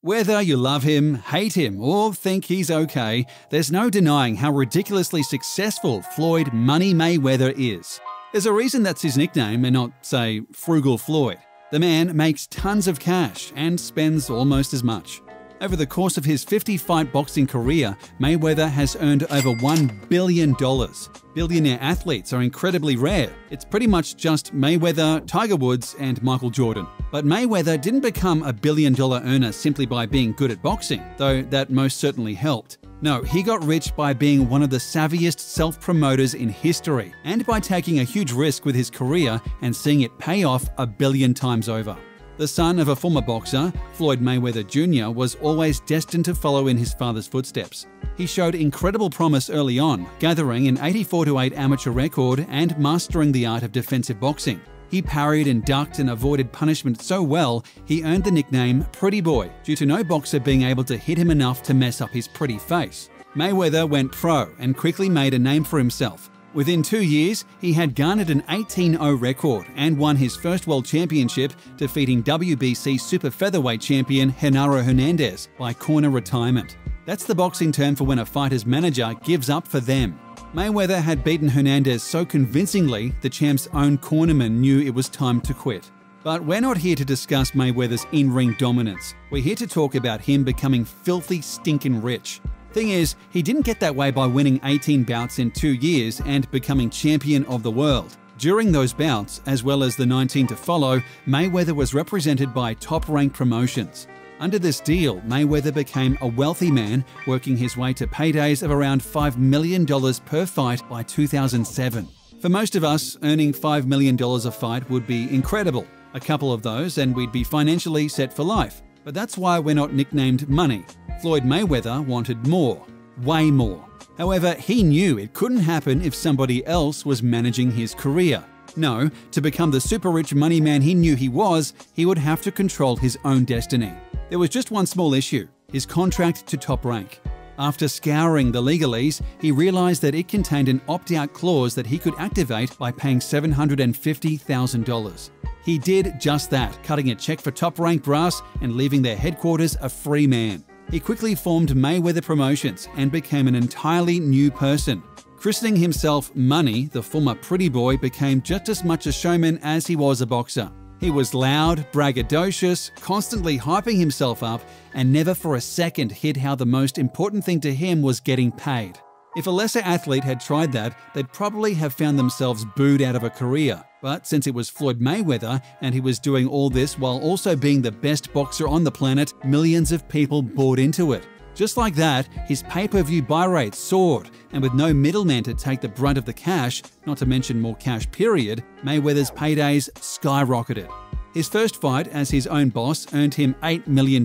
Whether you love him, hate him, or think he's okay, there's no denying how ridiculously successful Floyd "Money" Mayweather is. There's a reason that's his nickname and not, say, Frugal Floyd. The man makes tons of cash and spends almost as much. Over the course of his 50-fight boxing career, Mayweather has earned over $1 billion. Billionaire athletes are incredibly rare. It's pretty much just Mayweather, Tiger Woods, and Michael Jordan. But Mayweather didn't become a billion-dollar earner simply by being good at boxing, though that most certainly helped. No, he got rich by being one of the savviest self-promoters in history, and by taking a huge risk with his career and seeing it pay off a billion times over. The son of a former boxer, Floyd Mayweather Jr. was always destined to follow in his father's footsteps. He showed incredible promise early on, gathering an 84-8 amateur record and mastering the art of defensive boxing. He parried and ducked and avoided punishment so well, he earned the nickname Pretty Boy, due to no boxer being able to hit him enough to mess up his pretty face. Mayweather went pro and quickly made a name for himself. Within 2 years, he had garnered an 18-0 record and won his first world championship, defeating WBC super featherweight champion Genaro Hernandez by corner retirement. That's the boxing term for when a fighter's manager gives up for them. Mayweather had beaten Hernandez so convincingly, the champ's own cornerman knew it was time to quit. But we're not here to discuss Mayweather's in-ring dominance. We're here to talk about him becoming filthy stinkin' rich. Thing is, he didn't get that way by winning 18 bouts in 2 years and becoming champion of the world. During those bouts, as well as the 19 to follow, Mayweather was represented by top-ranked promotions. Under this deal, Mayweather became a wealthy man, working his way to paydays of around $5 million per fight by 2007. For most of us, earning $5 million a fight would be incredible. A couple of those and we'd be financially set for life. But that's why we're not nicknamed Money. Floyd Mayweather wanted more. Way more. However, he knew it couldn't happen if somebody else was managing his career. No, to become the super rich money man he knew he would have to control his own destiny. There was just one small issue: his contract to Top Rank. After scouring the legalese, he realized that it contained an opt-out clause that he could activate by paying $750,000. He did just that, cutting a check for Top Rank brass and leaving their headquarters a free man. He quickly formed Mayweather Promotions and became an entirely new person. Christening himself Money, the former pretty boy became just as much a showman as he was a boxer. He was loud, braggadocious, constantly hyping himself up, and never for a second hid how the most important thing to him was getting paid. If a lesser athlete had tried that, they'd probably have found themselves booed out of a career. But since it was Floyd Mayweather, and he was doing all this while also being the best boxer on the planet, millions of people bought into it. Just like that, his pay-per-view buy rate soared, and with no middleman to take the brunt of the cash, not to mention more cash period, Mayweather's paydays skyrocketed. His first fight as his own boss earned him $8 million,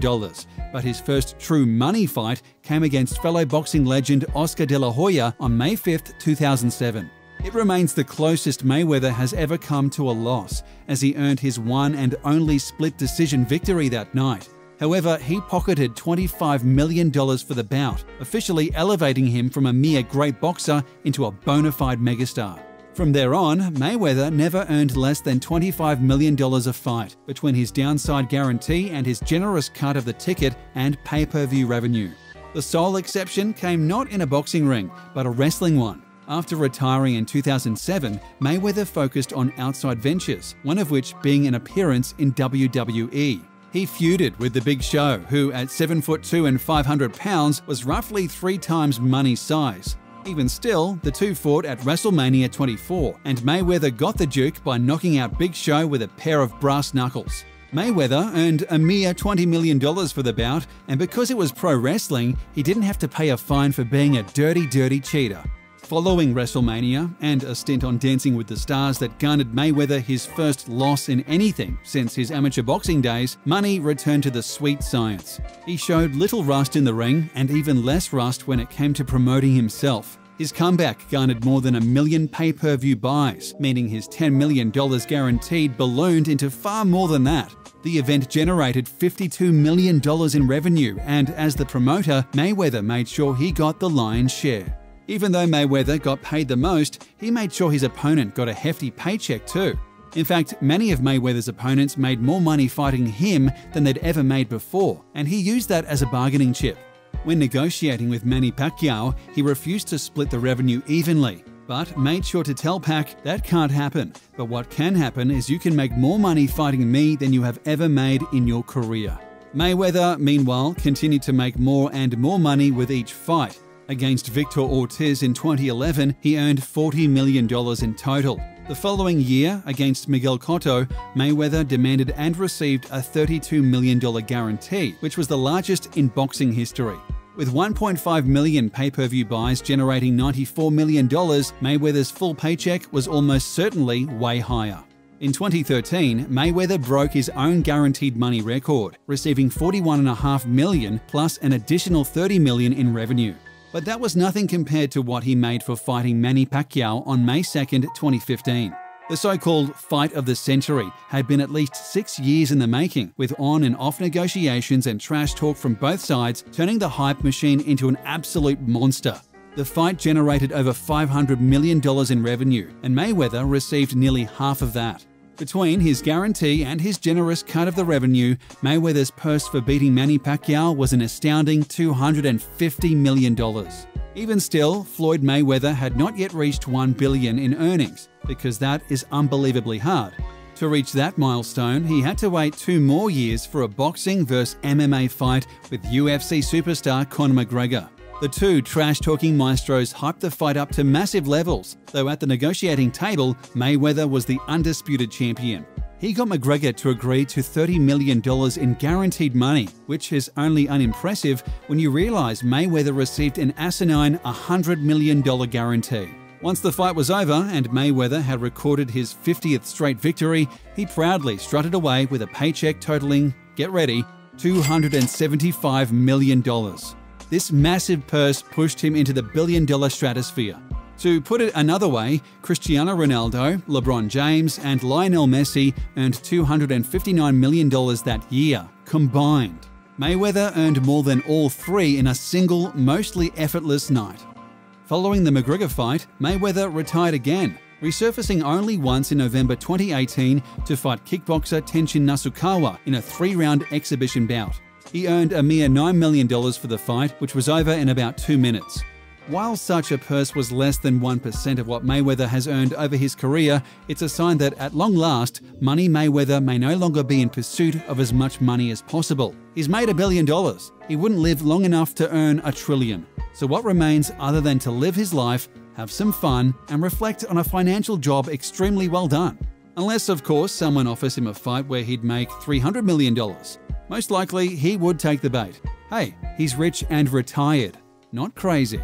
but his first true money fight came against fellow boxing legend Oscar De La Hoya on May 5, 2007. It remains the closest Mayweather has ever come to a loss, as he earned his one and only split decision victory that night. However, he pocketed $25 million for the bout, officially elevating him from a mere great boxer into a bona fide megastar. From there on, Mayweather never earned less than $25 million a fight, between his downside guarantee and his generous cut of the ticket and pay-per-view revenue. The sole exception came not in a boxing ring, but a wrestling one. After retiring in 2007, Mayweather focused on outside ventures, one of which being an appearance in WWE. He feuded with The Big Show, who at 7'2" and 500 pounds was roughly 3 times Money's size. Even still, the two fought at WrestleMania 24, and Mayweather got the Duke by knocking out Big Show with a pair of brass knuckles. Mayweather earned a mere $20 million for the bout, and because it was pro wrestling, he didn't have to pay a fine for being a dirty, dirty cheater. Following WrestleMania, and a stint on Dancing with the Stars that garnered Mayweather his first loss in anything since his amateur boxing days, Money returned to the sweet science. He showed little rust in the ring, and even less rust when it came to promoting himself. His comeback garnered more than 1 million pay-per-view buys, meaning his $10 million guaranteed ballooned into far more than that. The event generated $52 million in revenue, and as the promoter, Mayweather made sure he got the lion's share. Even though Mayweather got paid the most, he made sure his opponent got a hefty paycheck too. In fact, many of Mayweather's opponents made more money fighting him than they'd ever made before, and he used that as a bargaining chip. When negotiating with Manny Pacquiao, he refused to split the revenue evenly, but made sure to tell Pac that can't happen. But what can happen is you can make more money fighting me than you have ever made in your career. Mayweather, meanwhile, continued to make more and more money with each fight. Against Victor Ortiz in 2011, he earned $40 million in total. The following year, against Miguel Cotto, Mayweather demanded and received a $32 million guarantee, which was the largest in boxing history. With 1.5 million pay-per-view buys generating $94 million, Mayweather's full paycheck was almost certainly way higher. In 2013, Mayweather broke his own guaranteed money record, receiving $41.5 million plus an additional $30 million in revenue. But that was nothing compared to what he made for fighting Manny Pacquiao on May 2, 2015. The so-called fight of the century had been at least 6 years in the making, with on and off negotiations and trash talk from both sides turning the hype machine into an absolute monster. The fight generated over $500 million in revenue, and Mayweather received nearly half of that. Between his guarantee and his generous cut of the revenue, Mayweather's purse for beating Manny Pacquiao was an astounding $250 million. Even still, Floyd Mayweather had not yet reached $1 billion in earnings, because that is unbelievably hard. To reach that milestone, he had to wait 2 more years for a boxing vs. MMA fight with UFC superstar Conor McGregor. The two trash-talking maestros hyped the fight up to massive levels, though at the negotiating table, Mayweather was the undisputed champion. He got McGregor to agree to $30 million in guaranteed money, which is only unimpressive when you realize Mayweather received an asinine $100 million guarantee. Once the fight was over and Mayweather had recorded his 50th straight victory, he proudly strutted away with a paycheck totaling, get ready, $275 million. This massive purse pushed him into the billion-dollar stratosphere. To put it another way, Cristiano Ronaldo, LeBron James, and Lionel Messi earned $259 million that year, combined. Mayweather earned more than all three in a single, mostly effortless night. Following the McGregor fight, Mayweather retired again, resurfacing only once in November 2018 to fight kickboxer Tenshin Nasukawa in a 3-round exhibition bout. He earned a mere $9 million for the fight, which was over in about 2 minutes. While such a purse was less than 1% of what Mayweather has earned over his career, it's a sign that at long last, Money Mayweather may no longer be in pursuit of as much money as possible. He's made $1 billion. He wouldn't live long enough to earn $1 trillion. So what remains other than to live his life, have some fun, and reflect on a financial job extremely well done? Unless, of course, someone offers him a fight where he'd make $300 million. Most likely, he would take the bait. Hey, he's rich and retired, not crazy.